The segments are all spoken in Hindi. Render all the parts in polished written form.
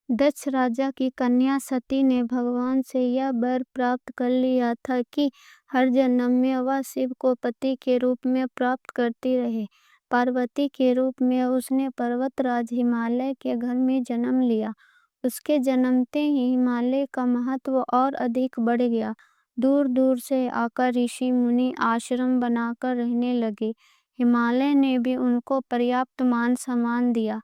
दक्ष राजा की कन्या सती ने भगवान से यह वर प्राप्त कर लिया था कि हर जन्म में वह शिव को पति के रूप में प्राप्त करती रहे। पार्वती के रूप में उसने पर्वतराज हिमालय के घर में जन्म लिया। उसके जन्मते ही हिमालय का महत्व और अधिक बढ़ गया। दूर दूर से आकर ऋषि मुनि आश्रम बनाकर रहने लगे। हिमालय ने भी उनको पर्याप्त मान सम्मान दिया।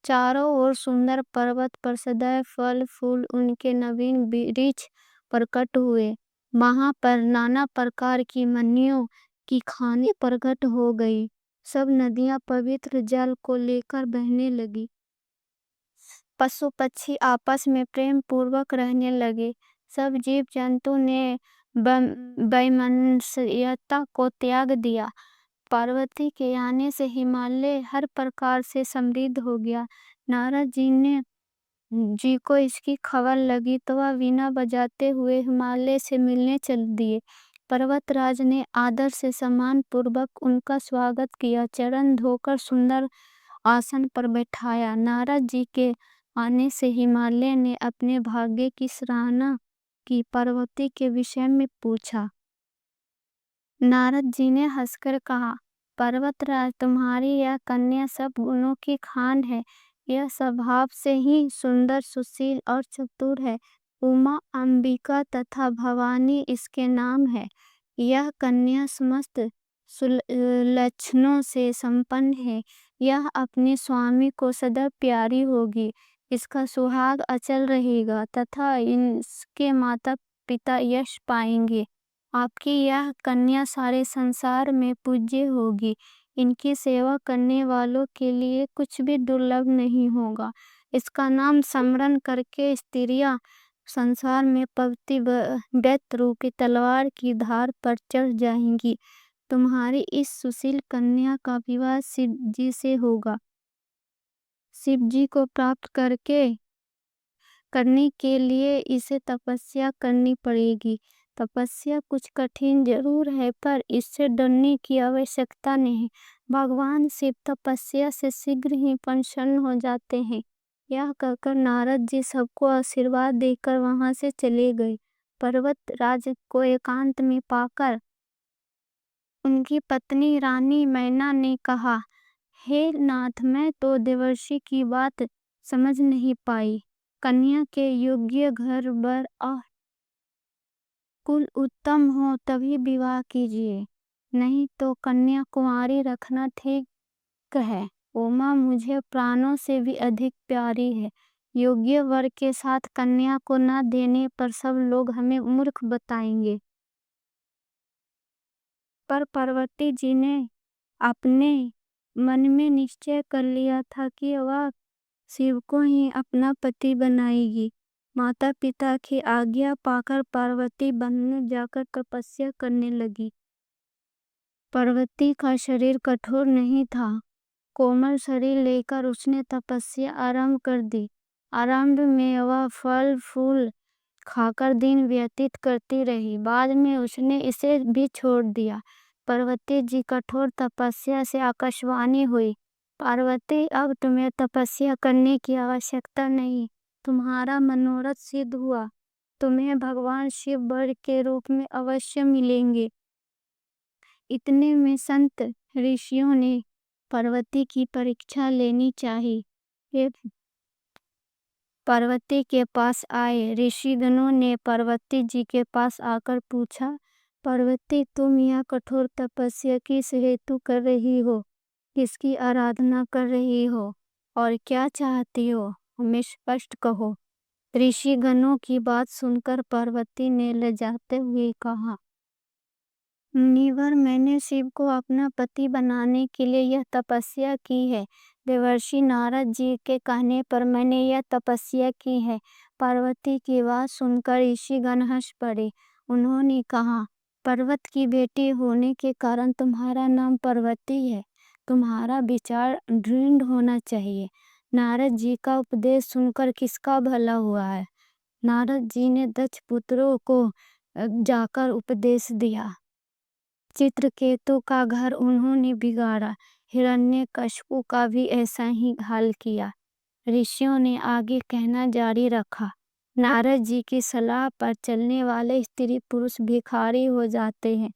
चारों ओर सुंदर पर्वत पर सदैव फल फूल उनके नवीन वृक्ष प्रकट हुए। वहां पर नाना प्रकार की मनियों की खाने प्रकट हो गई। सब नदियां पवित्र जल को लेकर बहने लगी। पशु पक्षी आपस में प्रेम पूर्वक रहने लगे। सब जीव जंतु ने वैमनस्यता को त्याग दिया। पार्वती के आने से हिमालय हर प्रकार से समृद्ध हो गया। नारद जी को इसकी खबर लगी तो वह वीणा बजाते हुए हिमालय से मिलने चल दिए। पर्वतराज ने आदर से सम्मान पूर्वक उनका स्वागत किया। चरण धोकर सुंदर आसन पर बैठाया। नारद जी के आने से हिमालय ने अपने भाग्य की सराहना की। पार्वती के विषय में पूछा। नारद जी ने हंसकर कहा, पर्वतराज, तुम्हारी यह कन्या सब गुणों की खान है। यह स्वभाव से ही सुंदर, सुशील और चतुर है। उमा, अंबिका तथा भवानी इसके नाम है। यह कन्या समस्त लक्षणों से संपन्न है। यह अपने स्वामी को सदैव प्यारी होगी। इसका सुहाग अचल रहेगा तथा इसके माता पिता यश पाएंगे। आपकी यह कन्या सारे संसार में पूज्य होगी। इनकी सेवा करने वालों के लिए कुछ भी दुर्लभ नहीं होगा। इसका नाम स्मरण करके स्त्रियां संसार में पवित्र दैत्य रूपी तलवार की धार पर चढ़ जाएंगी। तुम्हारी इस सुशील कन्या का विवाह शिव जी से होगा। शिव जी को प्राप्त करने के लिए इसे तपस्या करनी पड़ेगी। तपस्या कुछ कठिन जरूर है, पर इससे डरने की आवश्यकता नहीं। भगवान शिव तपस्या से शीघ्र ही प्रसन्न हो जाते हैं। यह कहकर नारद जी सबको आशीर्वाद देकर वहां से चले गए। पर्वत राज को एकांत में पाकर उनकी पत्नी रानी मैना ने कहा, हे नाथ, मैं तो देवर्षि की बात समझ नहीं पाई। कन्या के योग्य घर बर और कुल उत्तम हो तभी विवाह कीजिए, नहीं तो कन्या कुंवारी रखना ठीक है। उमा मुझे प्राणों से भी अधिक प्यारी है। योग्य वर के साथ कन्या को न देने पर सब लोग हमें मूर्ख बताएंगे। पर पार्वती जी ने अपने मन में निश्चय कर लिया था कि वह शिव को ही अपना पति बनाएगी। माता पिता की आज्ञा पाकर पार्वती वन में जाकर तपस्या करने लगी। पार्वती का शरीर कठोर नहीं था। कोमल शरीर लेकर उसने तपस्या आरंभ कर दी। आरंभ में वह फल फूल खाकर दिन व्यतीत करती रही। बाद में उसने इसे भी छोड़ दिया। पार्वती जी कठोर तपस्या से आकाशवाणी हुई, पार्वती, अब तुम्हें तपस्या करने की आवश्यकता नहीं। तुम्हारा मनोरथ सिद्ध हुआ। तुम्हें भगवान शिव वर के रूप में अवश्य मिलेंगे। इतने में संत ऋषियों ने पार्वती की परीक्षा लेनी चाहिए। वे पार्वती के पास आए। ऋषिगणों ने पार्वती जी के पास आकर पूछा, पार्वती, तुम यह कठोर तपस्या किस हेतु कर रही हो? किसकी आराधना कर रही हो और क्या चाहती हो? हमें स्पष्ट कहो। ऋषिगणों की बात सुनकर पार्वती ने लजाते हुए कहा, मुनिवर, मैंने शिव को अपना पति बनाने के लिए यह तपस्या की है। देवर्षि नारद जी के कहने पर मैंने यह तपस्या की है। पार्वती की बात सुनकर ऋषिगण हंस पड़े। उन्होंने कहा, पर्वत की बेटी होने के कारण तुम्हारा नाम पार्वती है। तुम्हारा विचार दृढ़ होना चाहिए। नारद जी का उपदेश सुनकर किसका भला हुआ है? नारद जी ने दक्ष पुत्रों को जाकर उपदेश दिया। चित्रकेतु का घर उन्होंने बिगाड़ा। हिरण्यकशिपु का भी ऐसा ही हाल किया। ऋषियों ने आगे कहना जारी रखा। नारद जी की सलाह पर चलने वाले स्त्री पुरुष भिखारी हो जाते हैं।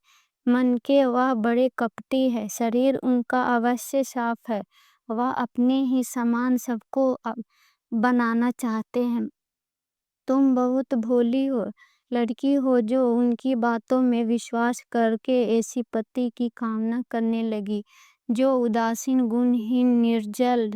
मन के वह बड़े कपटी है, शरीर उनका अवश्य साफ है। वह अपने ही समान सबको बनाना चाहते हैं। तुम बहुत भोली हो, लड़की हो जो उनकी बातों में विश्वास करके ऐसी पति की कामना करने लगी जो उदासीन, गुणहीन, निर्जल,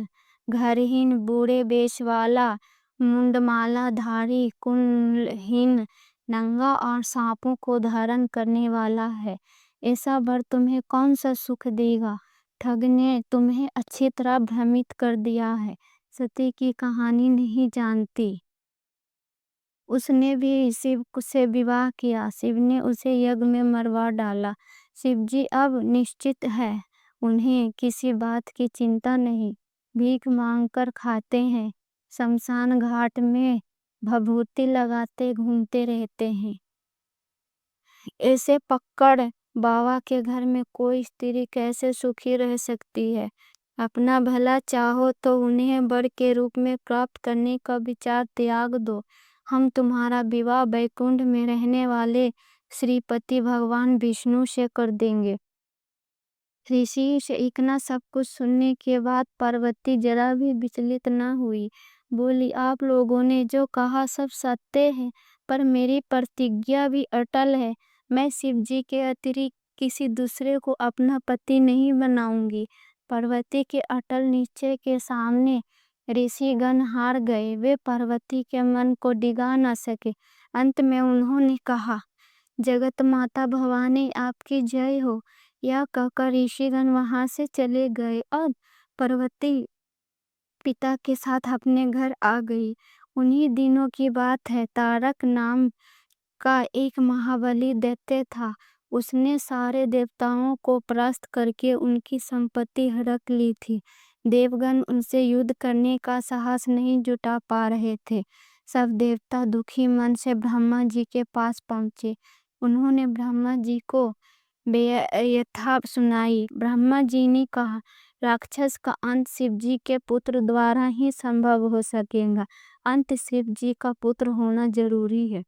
घरहीन, बूढ़े वेश वाला, मुंडमाला धारी, कुंडलहीन, नंगा और सांपों को धारण करने वाला है। ऐसा वर तुम्हें कौन सा सुख देगा? ठग ने तुम्हें अच्छी तरह भ्रमित कर दिया है। सती की कहानी नहीं जानती। उसने भी शिव से विवाह किया। शिव ने उसे यज्ञ में मरवा डाला। शिव जी अब निश्चित है, उन्हें किसी बात की चिंता नहीं। भीख मांगकर खाते हैं, शमशान घाट में भभूति लगाते घूमते रहते हैं। ऐसे पक्कड़ बाबा के घर में कोई स्त्री कैसे सुखी रह सकती है? अपना भला चाहो तो उन्हें वर के रूप में प्राप्त करने का विचार त्याग दो। हम तुम्हारा विवाह वैकुंठ में रहने वाले श्रीपति भगवान विष्णु से कर देंगे। ऋषि से इतना सब कुछ सुनने के बाद पार्वती जरा भी विचलित न हुई। बोली, आप लोगों ने जो कहा सब सत्य है, पर मेरी प्रतिज्ञा भी अटल है। मैं शिव जी के अतिरिक्त किसी दूसरे को अपना पति नहीं बनाऊंगी। पार्वती के अटल निश्चय के सामने ऋषिगण हार गए। वे पार्वती के मन को डिगा न सके। अंत में उन्होंने कहा, जगत माता भवानी आपकी जय हो। यह कहकर ऋषिगण वहां से चले गए और पार्वती पिता के साथ अपने घर आ गई। उन्हीं दिनों की बात है। तारक नाम का एक महाबली दैत्य था। उसने सारे देवताओं को परास्त करके उनकी संपत्ति हड़प ली थी। देवगण उनसे युद्ध करने का साहस नहीं जुटा पा रहे थे। सब देवता दुखी मन से ब्रह्मा जी के पास पहुंचे। उन्होंने ब्रह्मा जी को व्यथा सुनाई। ब्रह्मा जी ने कहा, राक्षस का अंत शिव जी के पुत्र द्वारा ही संभव हो सकेगा। अंत शिव जी का पुत्र होना जरूरी है,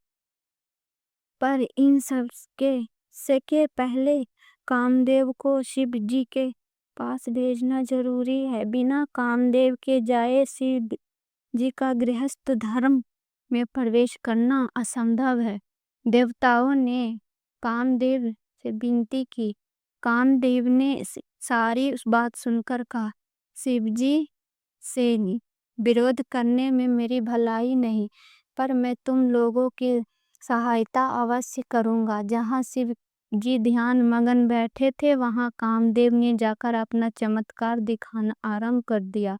पर इन सब के पहले कामदेव को शिव जी के पास भेजना जरूरी है। बिना कामदेव के जाए शिव जी का गृहस्थ धर्म में प्रवेश करना असंभव है। देवताओं ने कामदेव से विनती की। कामदेव ने सारी उस बात सुनकर कहा, शिव जी से विरोध करने में मेरी भलाई नहीं, पर मैं तुम लोगों की सहायता अवश्य करूंगा। जहाँ शिव जी ध्यान मगन बैठे थे, वहां कामदेव ने जाकर अपना चमत्कार दिखाना आरंभ कर दिया।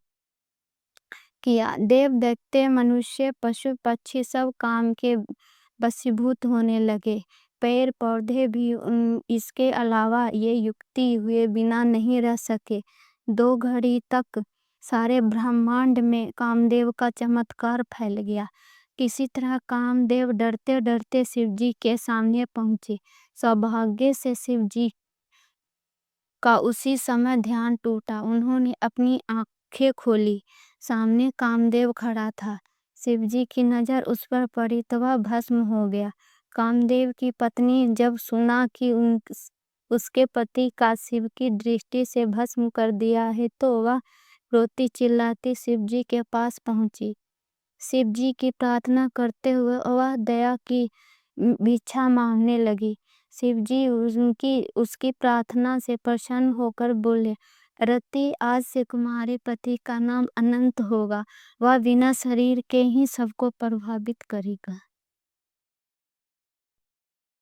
देव दैत्य मनुष्य पशु पक्षी सब काम के वशीभूत होने लगे। पेड़ पौधे भी इसके अलावा ये युक्ति हुए बिना नहीं रह सके। 2 घड़ी तक सारे ब्रह्मांड में कामदेव का चमत्कार फैल गया। किसी तरह कामदेव डरते डरते शिव जी के सामने पहुंचे। सौभाग्य से शिव जी का उसी समय ध्यान टूटा। उन्होंने अपनी आंखें खोली। सामने कामदेव खड़ा था। शिव जी की नजर उस पर पड़ी तो वह भस्म हो गया। कामदेव की पत्नी जब सुना कि उसके पति का शिव की दृष्टि से भस्म कर दिया है, तो वह रोती चिल्लाती शिव जी के पास पहुंची। शिव जी की प्रार्थना करते हुए वह दया की भिक्षा मांगने लगी। शिव जी उसकी प्रार्थना से प्रसन्न होकर बोले, रति, आज से तुम्हारे पति का नाम अनंत होगा। वह बिना शरीर के ही सबको प्रभावित करेगा।